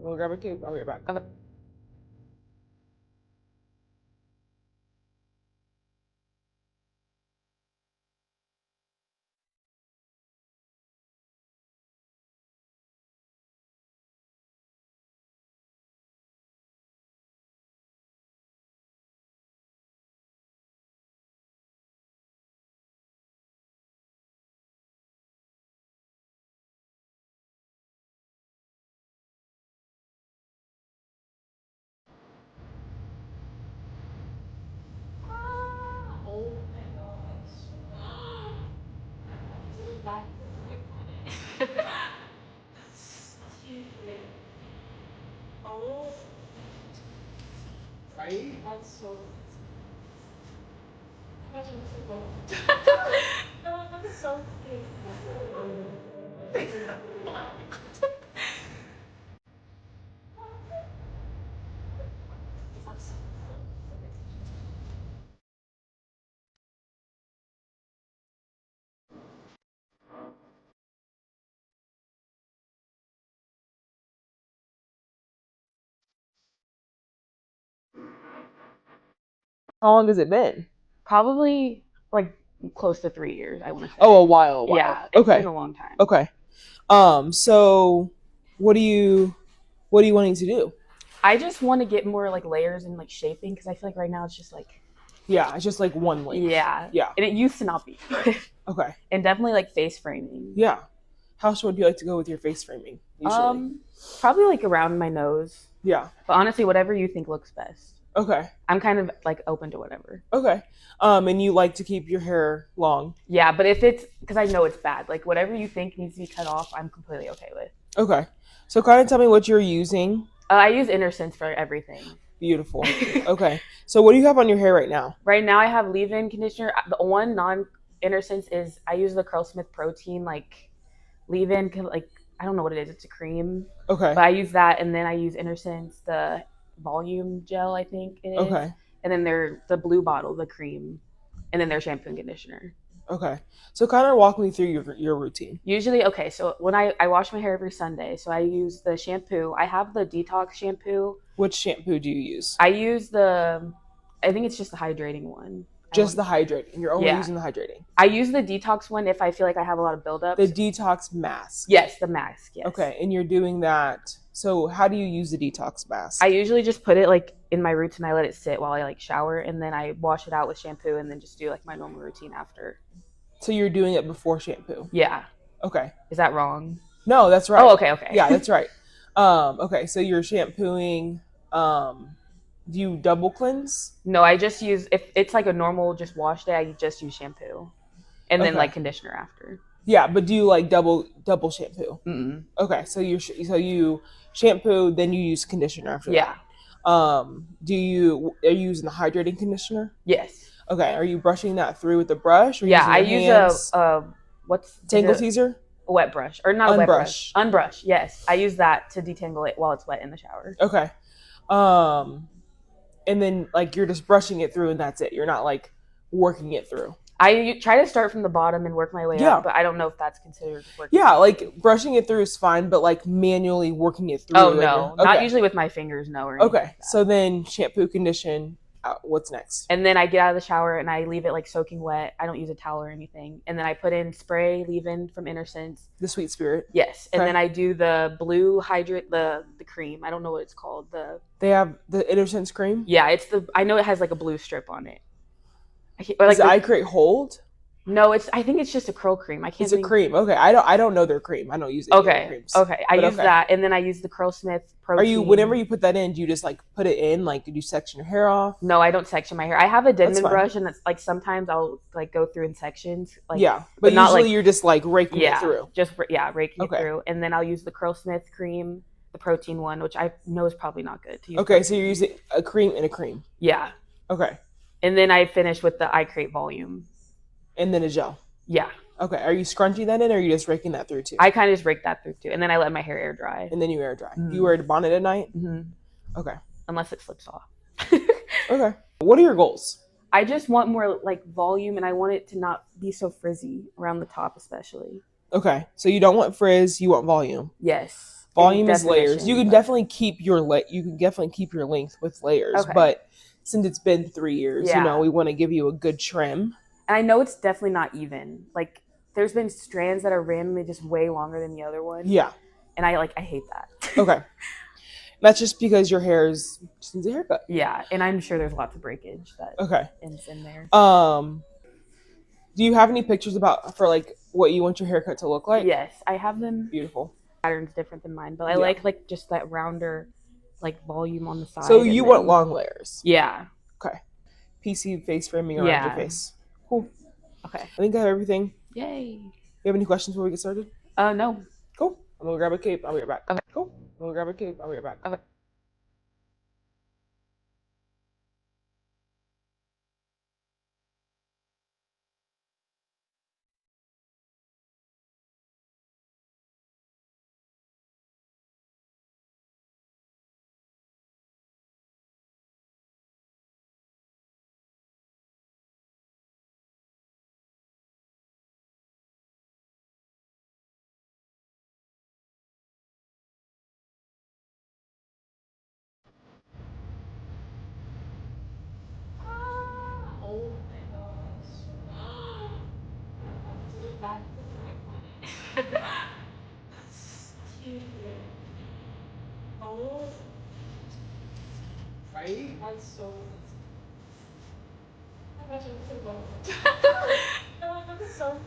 We'll grab a cube. I'll be right back. Okay. Oh my gosh. Oh, Right? that's so. That's so cute. How long has it been? Probably like close to 3 years, I want to say. Oh, a while. Yeah, it's Okay. been a long time. Okay. So what are you wanting to do? I just want to get more like layers and like shaping because I feel like right now it's just like Yeah, it's just like one length. yeah. Yeah. And it used to not be. Okay. And definitely like face framing. Yeah. How short do you like to go with your face framing usually? Probably like around my nose. Yeah. But honestly, whatever you think looks best. Okay. I'm kind of like open to whatever. Okay. And you like to keep your hair long? Yeah, but if it's because I know it's bad, like whatever you think needs to be cut off, I'm completely okay with. Okay. So kind of tell me what you're using. I use Inner for everything. Beautiful. Okay. So what do you have on your hair right now? Right now I have leave-in conditioner. The one non-Inner is I use the Curlsmith Protein like leave-in, like I don't know what it is. It's a cream. Okay. But I use that, and then I use Inner the volume gel, I think it is. Okay. And then they're the blue bottle, the cream, and then their shampoo and conditioner. Okay. So kind of walk me through your routine. Usually, okay, so when I wash my hair every Sunday, so I use the shampoo. I have the detox shampoo. Which shampoo do you use? I use I think it's just the hydrating one. Just the hydrating. You're only using the hydrating. I use the detox one if I feel like I have a lot of buildup. The detox mask. Yes, the mask. Yes. Okay, and you're doing that. So how do you use the detox mask? I usually just put it like in my routine. I let it sit while I like shower, and then I wash it out with shampoo, and then just do like my normal routine after. So you're doing it before shampoo? Yeah. Okay. Is that wrong? No, that's right. Oh, okay. Yeah, that's right. Okay, so you're shampooing. Do you double cleanse? No, I just use if it's like a normal just wash day. I just use shampoo, and then like conditioner after. Yeah, but do you like double shampoo? Mm-mm. Okay, so you shampoo, then you use conditioner after Yeah. that. Are you using the hydrating conditioner? Yes. Okay, are you brushing that through with a brush? Or yeah, I use what's tangle teaser? A wet brush or not a wet brush? Unbrush. Unbrush. Yes, I use that to detangle it while it's wet in the shower. Okay. And then like you're just brushing it through and that's it. You're not like working it through. I try to start from the bottom and work my way up, but I don't know if that's considered working. Yeah, like brushing it through is fine, but like manually working it through. Oh no, not usually with my fingers. No. Or okay, like so then shampoo, condition. What's next? And then I get out of the shower and I leave it like soaking wet. I don't use a towel or anything. And then I put in spray leave-in from Inner. The Sweet Spirit. Yes. And then I do the blue hydrate, the cream. I don't know what it's called. They have the Inner cream? Yeah, I know it has like a blue strip on it. Does Eye Crate hold? No, I think it's just a curl cream. I can't. It's a cream. Okay, I don't know their cream. I don't use it. Okay, I use that, and then I use the Curlsmith Protein. Whenever you put that in, do you just like put it in? Like, do you section your hair off? No, I don't section my hair. I have a Denman brush, and that's like sometimes I'll like go through in sections. Like, yeah, but not usually like, you're just like raking it through. Just raking it through, and then I'll use the Curlsmith cream, the protein one, which I know is probably not good to use. Okay, so you're using a cream and a cream. Yeah. Okay. And then I finish with the Eye Crate volume. And then a gel. Yeah. Okay. Are you scrunching that in or are you just raking that through too? I kind of just rake that through too. And then I let my hair air dry. And then you air dry. Mm-hmm. You wear a bonnet at night? Mm-hmm. Okay. Unless it slips off. Okay. What are your goals? I just want more like volume and I want it to not be so frizzy around the top especially. Okay. So you don't want frizz, you want volume. Yes. volume is layers. You definition, can but definitely keep your length with layers, Okay. but since it's been 3 years, Yeah. we want to give you a good trim. and I know it's definitely not even. Like there's been strands that are randomly just way longer than the other one. Yeah. And I hate that. Okay. That's just because your hair just needs a haircut. Yeah, and I'm sure there's lots of breakage that Okay. ends in there. Do you have any pictures for like what you want your haircut to look like? Yes, I have them. Beautiful. Patterns different than mine, but I Yeah. like just that rounder like volume on the side. So you want long layers? Yeah. Okay. PC face framing around your face. Cool. Okay. I think I have everything. Yay. You have any questions before we get started? No. Cool. I'm gonna grab a cape. I'll be right back. Okay. Cool. I'm gonna grab a cape. I'll be right back. Okay. Oh my gosh. That's cute. Oh, right? That's so. Oh my gosh, I'm so bummed. Oh, that's so.